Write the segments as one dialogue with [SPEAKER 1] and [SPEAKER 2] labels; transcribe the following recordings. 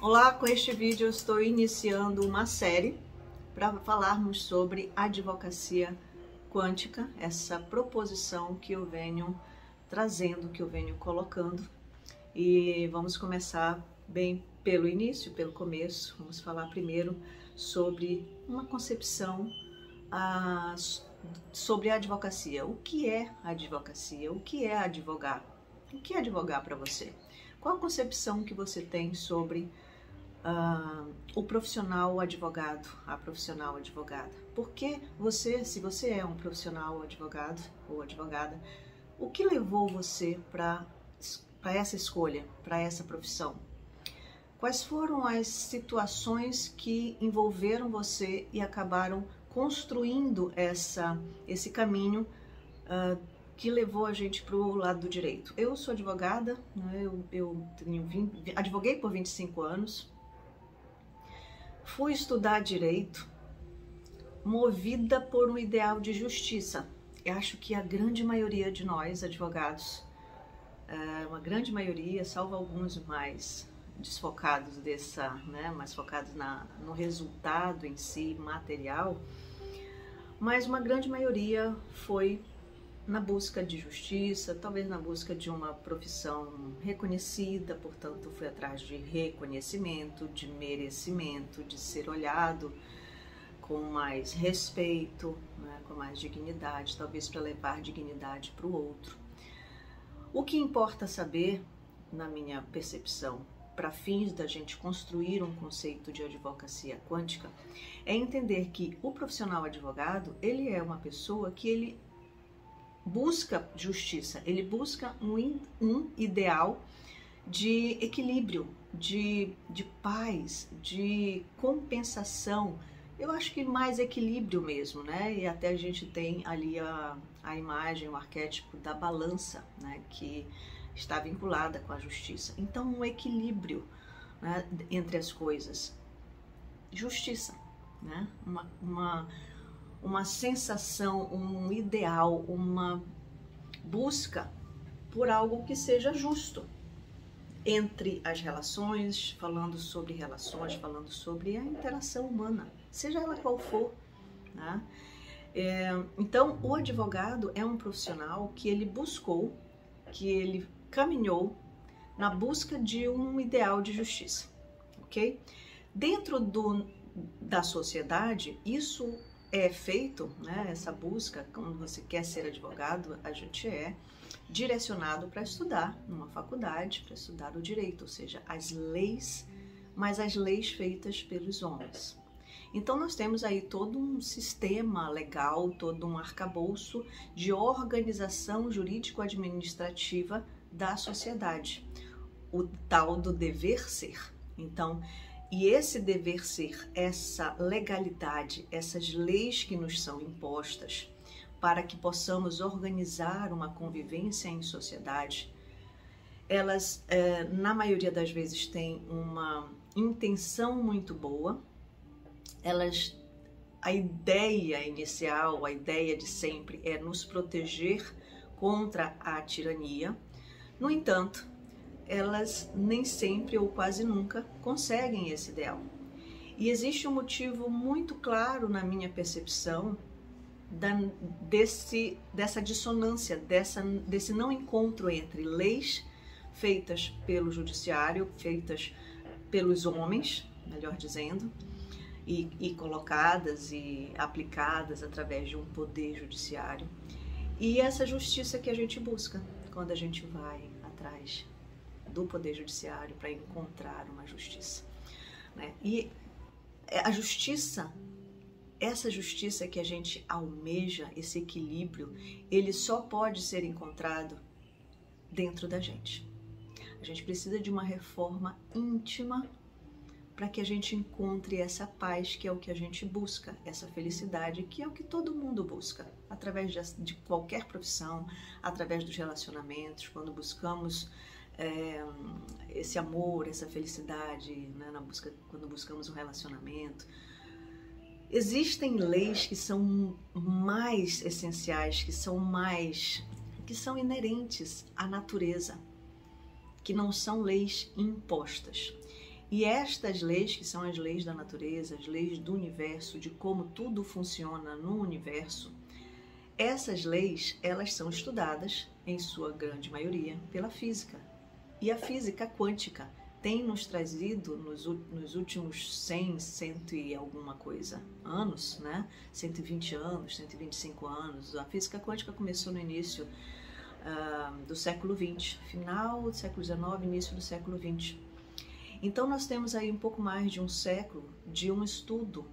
[SPEAKER 1] Olá, com este vídeo eu estou iniciando uma série para falarmos sobre advocacia quântica, essa proposição que eu venho trazendo, que eu venho colocando. E vamos começar bem pelo início, pelo começo. Vamos falar primeiro sobre uma concepção sobre a advocacia. O que é advocacia? O que é advogar? O que é advogar para você? Qual a concepção que você tem sobre o profissional advogado, a profissional advogada? Porque você, se você é um profissional advogado ou advogada, o que levou você para essa escolha, para essa profissão? Quais foram as situações que envolveram você e acabaram construindo esse caminho que levou a gente para o lado do direito? Eu sou advogada, né? Advoguei por 25 anos, fui estudar direito movida por um ideal de justiça. Eu acho que a grande maioria de nós, advogados, uma grande maioria, salvo alguns mais desfocados mais focados no resultado em si, material, mas uma grande maioria foi na busca de justiça, talvez na busca de uma profissão reconhecida, portanto fui atrás de reconhecimento, de merecimento, de ser olhado com mais respeito, né, com mais dignidade, talvez para levar dignidade para o outro. O que importa saber, na minha percepção, para fins da gente construir um conceito de advocacia quântica, é entender que o profissional advogado, ele é uma pessoa que ele busca justiça, ele busca um ideal de equilíbrio, de paz, de compensação. Eu acho que mais equilíbrio mesmo, né? E até a gente tem ali a imagem, o arquétipo da balança, né? Que está vinculada com a justiça. Então, um equilíbrio, né, entre as coisas. Justiça, né? Uma sensação, um ideal, uma busca por algo que seja justo entre as relações, falando sobre a interação humana, seja ela qual for, né? Então, o advogado é um profissional que ele buscou, que ele caminhou na busca de um ideal de justiça, ok? Dentro da sociedade, isso é feito, né? Essa busca, quando você quer ser advogado, a gente é direcionado para estudar numa faculdade, para estudar o direito, ou seja, as leis, mas as leis feitas pelos homens. Então nós temos aí todo um sistema legal, todo um arcabouço de organização jurídico-administrativa da sociedade, o tal do dever ser. Então, e esse dever ser, essa legalidade, essas leis que nos são impostas para que possamos organizar uma convivência em sociedade, elas, na maioria das vezes, têm uma intenção muito boa. A ideia inicial, a ideia de sempre é nos proteger contra a tirania. No entanto, elas nem sempre ou quase nunca conseguem esse ideal. E existe um motivo muito claro na minha percepção dessa dissonância, desse não encontro entre leis feitas pelo judiciário, feitas pelos homens, melhor dizendo, e colocadas e aplicadas através de um poder judiciário, e essa justiça que a gente busca quando a gente vai atrás do poder judiciário para encontrar uma justiça, né? E a justiça, essa justiça que a gente almeja, esse equilíbrio, ele só pode ser encontrado dentro da gente. A gente precisa de uma reforma íntima para que a gente encontre essa paz, que é o que a gente busca, essa felicidade, que é o que todo mundo busca, através de qualquer profissão, através dos relacionamentos, quando buscamos esse amor, essa felicidade, né, quando buscamos um relacionamento. Existem leis que são mais essenciais, que são inerentes à natureza, que não são leis impostas. E estas leis, que são as leis da natureza, as leis do universo, de como tudo funciona no universo, essas leis, elas são estudadas, em sua grande maioria, pela física. E a física quântica tem nos trazido, nos últimos 100 e alguma coisa anos, né? 120 anos, 125 anos. A física quântica começou no início do século XX, final do século XIX, início do século XX. Então nós temos aí um pouco mais de um século de um estudo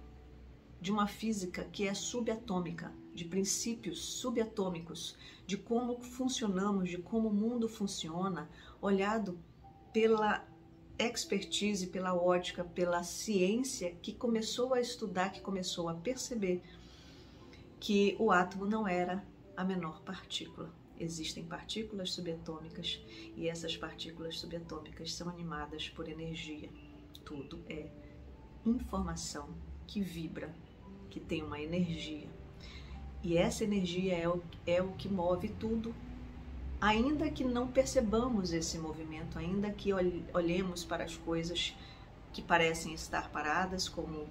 [SPEAKER 1] de uma física que é subatômica, de princípios subatômicos, de como funcionamos, de como o mundo funciona, olhado pela expertise, pela ótica, pela ciência que começou a estudar, que começou a perceber que o átomo não era a menor partícula. Existem partículas subatômicas e essas partículas subatômicas são animadas por energia. Tudo é informação que vibra, que tem uma energia. E essa energia é o que move tudo, ainda que não percebamos esse movimento, ainda que olhemos para as coisas que parecem estar paradas, como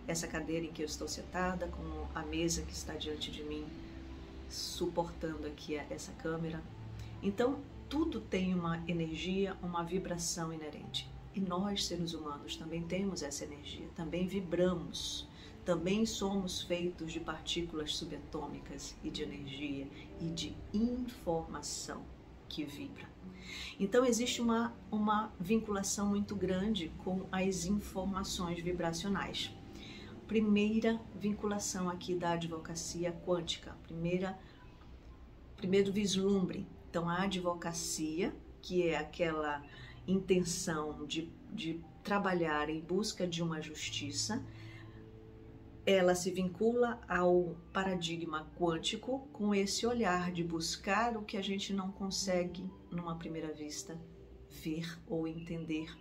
[SPEAKER 1] essa cadeira em que eu estou sentada, como a mesa que está diante de mim, suportando aqui essa câmera. Então, tudo tem uma energia, uma vibração inerente. E nós, seres humanos, também temos essa energia, também vibramos, também somos feitos de partículas subatômicas e de energia e de informação que vibra. Então, existe uma vinculação muito grande com as informações vibracionais. Primeira vinculação aqui da advocacia quântica, primeiro vislumbre. Então, a advocacia, que é aquela intenção de trabalhar em busca de uma justiça, ela se vincula ao paradigma quântico com esse olhar de buscar o que a gente não consegue, numa primeira vista, ver ou entender,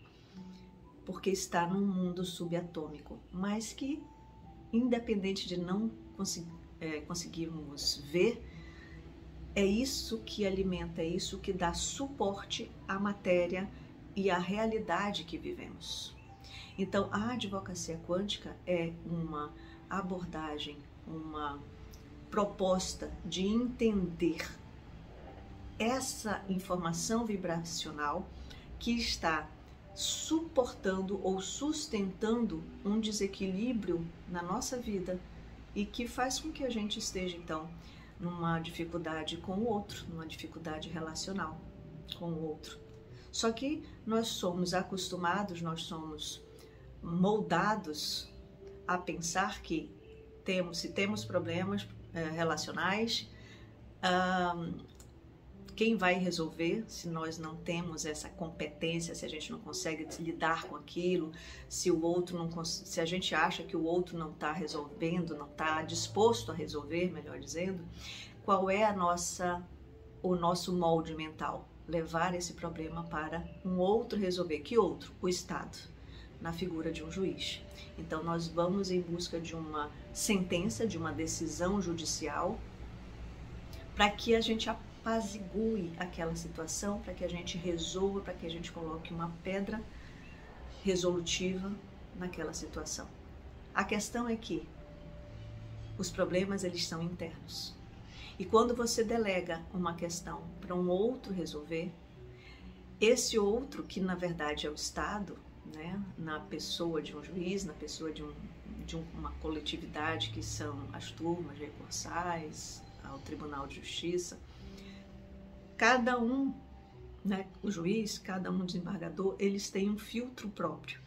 [SPEAKER 1] porque está num mundo subatômico, mas que, independente de não conseguirmos ver, é isso que alimenta, é isso que dá suporte à matéria e à realidade que vivemos. Então, a advocacia quântica é uma abordagem, uma proposta de entender essa informação vibracional que está suportando ou sustentando um desequilíbrio na nossa vida e que faz com que a gente esteja, então, numa dificuldade com o outro, numa dificuldade relacional com o outro. Só que nós somos acostumados, nós somos moldados a pensar que se temos problemas relacionais, quem vai resolver se nós não temos essa competência, se a gente não consegue lidar com aquilo, se o outro não, se a gente acha que o outro não está resolvendo, não está disposto a resolver, melhor dizendo, qual é o nosso molde mental? Levar esse problema para um outro resolver. Que outro? O Estado, na figura de um juiz. Então nós vamos em busca de uma sentença, de uma decisão judicial, para que a gente apazigue aquela situação, para que a gente resolva, para que a gente coloque uma pedra resolutiva naquela situação. A questão é que os problemas, eles são internos. E quando você delega uma questão para um outro resolver, esse outro, que na verdade é o Estado, né, na pessoa de um juiz, na pessoa de uma coletividade que são as turmas recursais, ao Tribunal de Justiça, cada um, né, o juiz, cada um desembargador, eles têm um filtro próprio,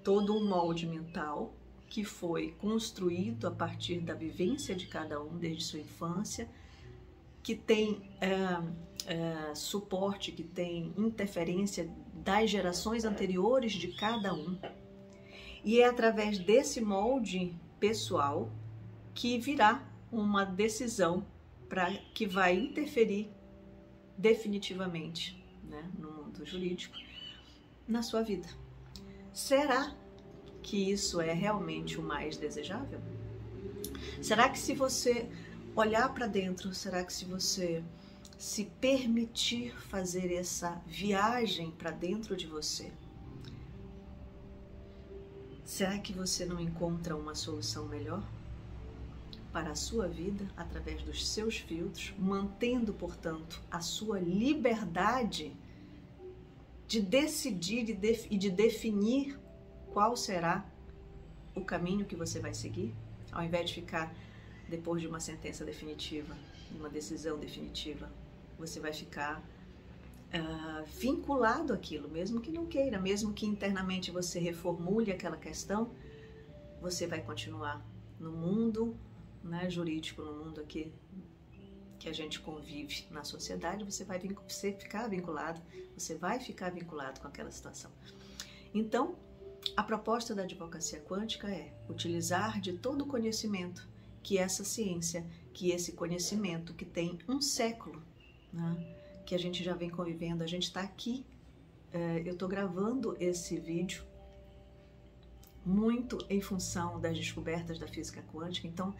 [SPEAKER 1] todo um molde mental que foi construído a partir da vivência de cada um desde sua infância, que tem suporte, que tem interferência das gerações anteriores de cada um. E é através desse molde pessoal que virá uma decisão que vai interferir definitivamente, né, no mundo jurídico, na sua vida. Será que isso é realmente o mais desejável? Será que se você olhar para dentro, será que se você se permitir fazer essa viagem para dentro de você, Será que você não encontra uma solução melhor para a sua vida através dos seus filtros, mantendo, portanto, a sua liberdade de decidir e de definir qual será o caminho que você vai seguir, ao invés de ficar depois de uma sentença definitiva, uma decisão definitiva, você vai ficar vinculado àquilo, mesmo que não queira, mesmo que internamente você reformule aquela questão, você vai continuar no mundo, né, jurídico, no mundo aqui que a gente convive na sociedade, você vai ficar vinculado, você vai ficar vinculado com aquela situação. Então, a proposta da advocacia quântica é utilizar de todo o conhecimento que essa ciência, que esse conhecimento que tem um século, né, que a gente já vem convivendo, a gente está aqui, eu estou gravando esse vídeo muito em função das descobertas da física quântica, então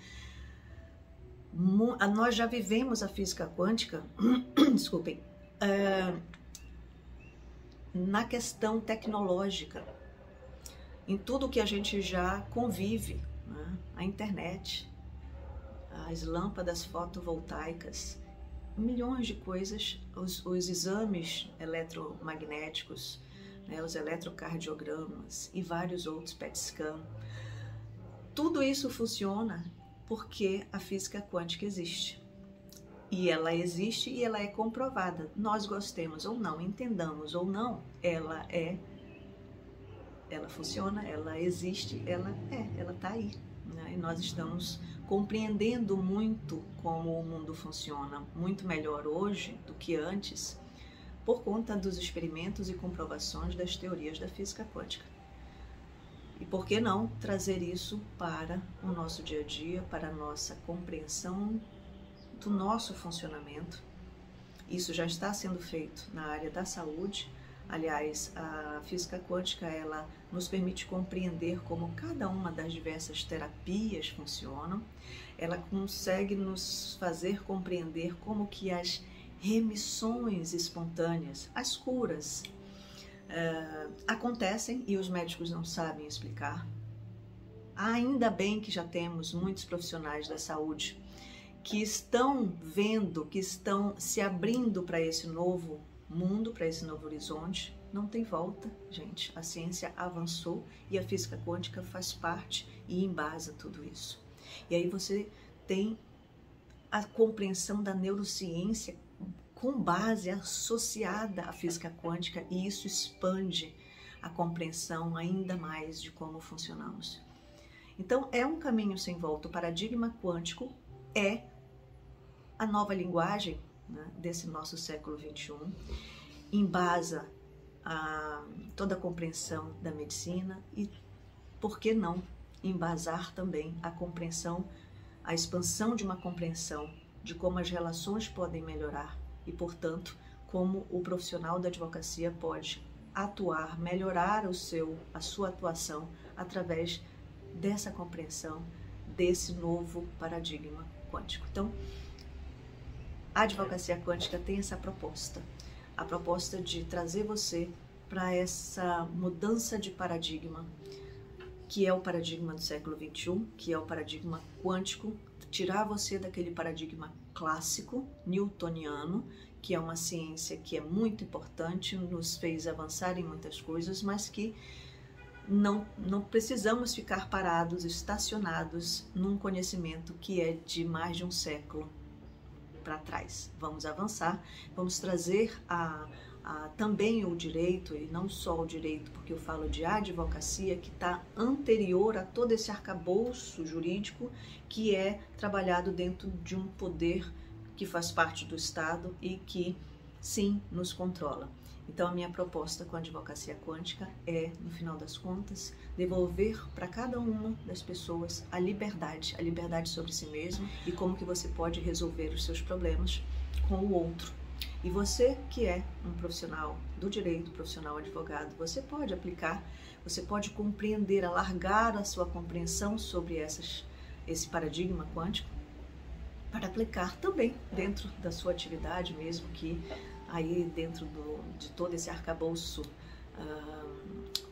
[SPEAKER 1] nós já vivemos a física quântica, desculpem, na questão tecnológica, em tudo que a gente já convive, né? A internet, as lâmpadas fotovoltaicas, milhões de coisas, os exames eletromagnéticos, né? Os eletrocardiogramas e vários outros, PET scan. Tudo isso funciona porque a física quântica existe. E ela existe e ela é comprovada. Nós gostemos ou não, entendamos ou não, ela funciona, ela existe, ela está aí, né? E nós estamos compreendendo muito como o mundo funciona, muito melhor hoje do que antes, por conta dos experimentos e comprovações das teorias da física quântica. E por que não trazer isso para o nosso dia a dia, para a nossa compreensão do nosso funcionamento? Isso já está sendo feito na área da saúde. Aliás, a física quântica, ela nos permite compreender como cada uma das diversas terapias funcionam. Ela consegue nos fazer compreender como que as remissões espontâneas, as curas, acontecem e os médicos não sabem explicar. Ainda bem que já temos muitos profissionais da saúde que estão vendo, que estão se abrindo para esse novo mundo, para esse novo horizonte. Não tem volta, gente. A ciência avançou e a física quântica faz parte e embasa tudo isso. E aí você tem a compreensão da neurociência com base associada à física quântica, e isso expande a compreensão ainda mais de como funcionamos. Então, é um caminho sem volta. O paradigma quântico é a nova linguagem, né, desse nosso século XXI, embasa toda a compreensão da medicina e, por que não, embasar também a compreensão, a expansão de uma compreensão de como as relações podem melhorar e, portanto, como o profissional da advocacia pode atuar, melhorar a sua atuação através dessa compreensão, desse novo paradigma quântico. Então, a advocacia quântica tem essa proposta, a proposta de trazer você para essa mudança de paradigma, que é o paradigma do século XXI, que é o paradigma quântico, tirar você daquele paradigma clássico, newtoniano, que é uma ciência que é muito importante, nos fez avançar em muitas coisas, mas que não precisamos ficar parados, estacionados num conhecimento que é de mais de um século para trás. Vamos avançar, vamos trazer também o direito, e não só o direito, porque eu falo de advocacia, que está anterior a todo esse arcabouço jurídico que é trabalhado dentro de um poder que faz parte do Estado e que, sim, nos controla. Então, a minha proposta com a advocacia quântica é, no final das contas, devolver para cada uma das pessoas a liberdade sobre si mesmo e como que você pode resolver os seus problemas com o outro. E você que é um profissional do direito, profissional advogado, você pode aplicar, você pode compreender, alargar a sua compreensão sobre esse paradigma quântico para aplicar também dentro da sua atividade, mesmo que aí dentro de todo esse arcabouço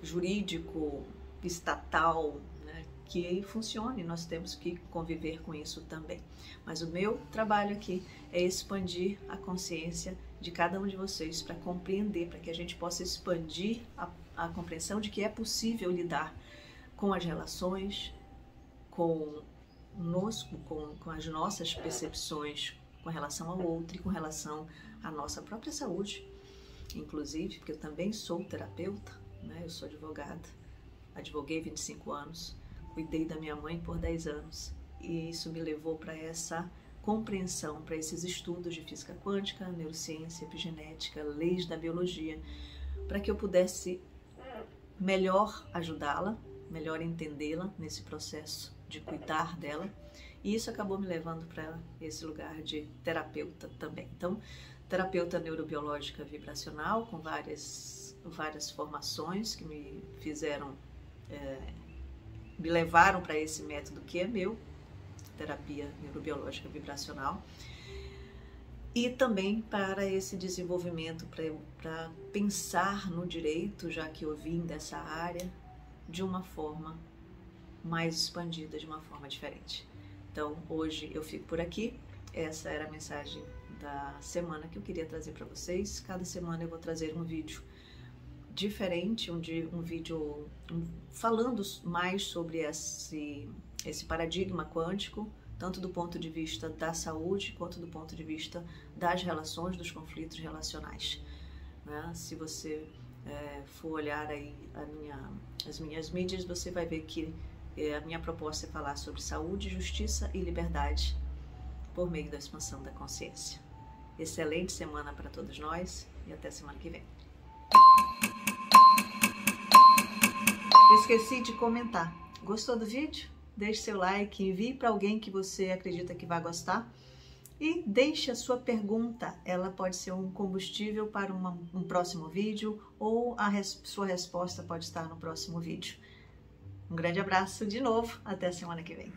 [SPEAKER 1] jurídico, estatal, né, que funcione, nós temos que conviver com isso também. Mas o meu trabalho aqui é expandir a consciência de cada um de vocês para compreender, para que a gente possa expandir a compreensão de que é possível lidar com as relações, conosco, com as nossas percepções com relação ao outro e com relação à nossa própria saúde, inclusive, porque eu também sou terapeuta, né? Eu sou advogada, advoguei 25 anos, cuidei da minha mãe por 10 anos e isso me levou para essa compreensão, para esses estudos de física quântica, neurociência, epigenética, leis da biologia, para que eu pudesse melhor ajudá-la, melhor entendê-la nesse processo de cuidar dela, e isso acabou me levando para esse lugar de terapeuta também. Então, terapeuta neurobiológica vibracional, com várias formações que me fizeram, me levaram para esse método que é meu, terapia neurobiológica vibracional, e também para esse desenvolvimento, para pensar no direito, já que eu vim dessa área, de uma forma mais expandida, de uma forma diferente. Então, hoje eu fico por aqui. Essa era a mensagem da semana que eu queria trazer para vocês. Cada semana eu vou trazer um vídeo diferente, um vídeo falando mais sobre esse paradigma quântico, tanto do ponto de vista da saúde, quanto do ponto de vista das relações, dos conflitos relacionais. Né? Se você for olhar aí as minhas mídias, você vai ver que a minha proposta é falar sobre saúde, justiça e liberdade por meio da expansão da consciência. Excelente semana para todos nós e até semana que vem. Esqueci de comentar. Gostou do vídeo? Deixe seu like, envie para alguém que você acredita que vai gostar e deixe a sua pergunta. Ela pode ser um combustível para um próximo vídeo ou sua resposta pode estar no próximo vídeo. Um grande abraço de novo, até a semana que vem.